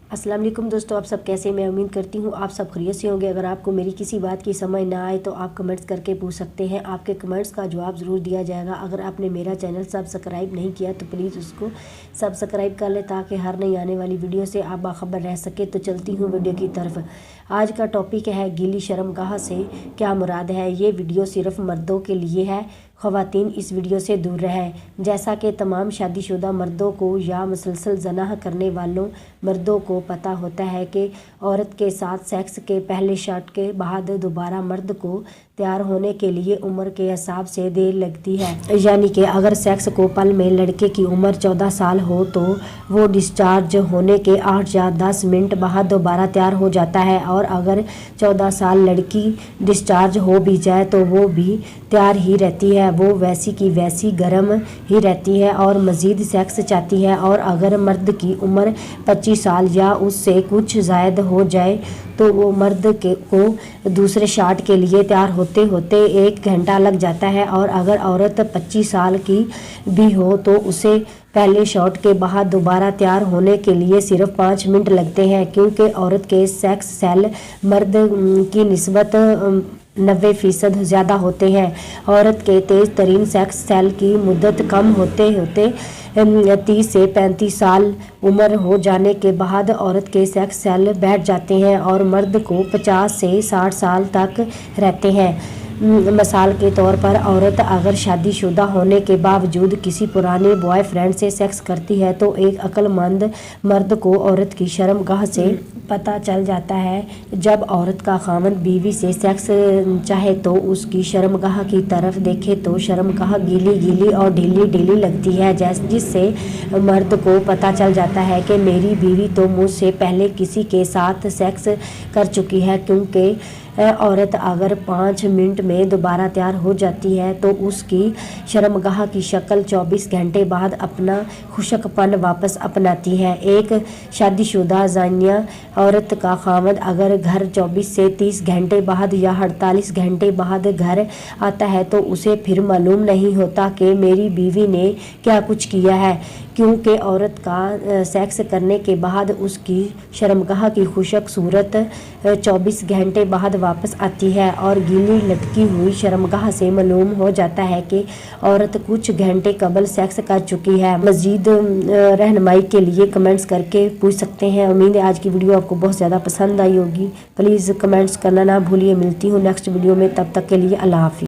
अस्सलाम वालेकुम दोस्तों, आप सब कैसे? मैं उम्मीद करती हूँ आप सब खैरियत से होंगे। अगर आपको मेरी किसी बात की समझ ना आए तो आप कमेंट्स करके पूछ सकते हैं। आपके कमेंट्स का जवाब ज़रूर दिया जाएगा। अगर आपने मेरा चैनल सब्सक्राइब नहीं किया तो प्लीज़ उसको सब्सक्राइब कर ले ताकि हर नई आने वाली वीडियो से आप बाखबर रह सके। तो चलती हूँ वीडियो की तरफ। आज का टॉपिक है गीली शर्मगाह से क्या मुराद है। ये वीडियो सिर्फ मर्दों के लिए है, ख़वातीन इस वीडियो से दूर रहें। जैसा कि तमाम शादीशुदा मर्दों को या मुसलसल ज़नाह करने वालों मर्दों को पता होता है कि औरत के साथ सेक्स के पहले शॉट के बाद दोबारा मर्द को तैयार होने के लिए उम्र के हिसाब से देर लगती है। यानी कि अगर सेक्स को पल में लड़के की उम्र 14 साल हो तो वो डिस्चार्ज होने के 8 या 10 मिनट बाद दोबारा तैयार हो जाता है, और अगर 14 साल लड़की डिस्चार्ज हो भी जाए तो वो भी तैयार ही रहती है। वो वैसी की वैसी गर्म ही रहती है और मज़ीद सेक्स चाहती है। और अगर मर्द की उम्र 25 साल या उससे कुछ ज़ायद हो जाए तो वो मर्द को दूसरे शॉट के लिए तैयार होते होते 1 घंटा लग जाता है। और अगर औरत 25 साल की भी हो तो उसे पहले शॉट के बाद दोबारा तैयार होने के लिए सिर्फ 5 मिनट लगते हैं, क्योंकि औरत के सेक्स सेल मर्द की निस्बत 90% ज़्यादा होते हैं। औरत के तेज़ तरीन सेक्स सेल की मुद्दत कम होते होते 30 से 35 साल उम्र हो जाने के बाद औरत के सेक्स सेल बैठ जाते हैं और मर्द को 50 से 60 साल तक रहते हैं। मिसाल के तौर पर औरत अगर शादीशुदा होने के बावजूद किसी पुराने बॉयफ्रेंड से सेक्स करती है तो एक अक्लमंद मर्द को औरत की शर्मगाह से पता चल जाता है। जब औरत का खामद बीवी से सेक्स चाहे तो उसकी शर्मगाह की तरफ देखे तो शर्मगाह गीली गीली और ढीली ढीली लगती है, जिससे मर्द को पता चल जाता है कि मेरी बीवी तो मुझसे पहले किसी के साथ सेक्स कर चुकी है। क्योंकि औरत अगर 5 मिनट में दोबारा तैयार हो जाती है तो उसकी शर्मगाह की शक्ल 24 घंटे बाद अपना खुशकपन वापस अपनाती है। एक शादीशुदा ज़ानिया औरत का खामद अगर घर 24 से 30 घंटे बाद या 48 घंटे बाद घर आता है तो उसे फिर मालूम नहीं होता कि मेरी बीवी ने क्या कुछ किया है, क्योंकि औरत का सेक्स करने के बाद उसकी शर्मगाह की खुशक सूरत 24 घंटे बाद वापस आती है और गीली लटकी हुई शर्मगाह से मालूम हो जाता है कि औरत कुछ घंटे कबल सेक्स कर चुकी है। मज़ीद रहनुमाई के लिए कमेंट्स करके पूछ सकते हैं। उम्मीद है आज की वीडियो आपको बहुत ज़्यादा पसंद आई होगी। प्लीज़ कमेंट्स करना ना भूलिए। मिलती हूँ नेक्स्ट वीडियो में, तब तक के लिए अल्लाह हाफ़िज़।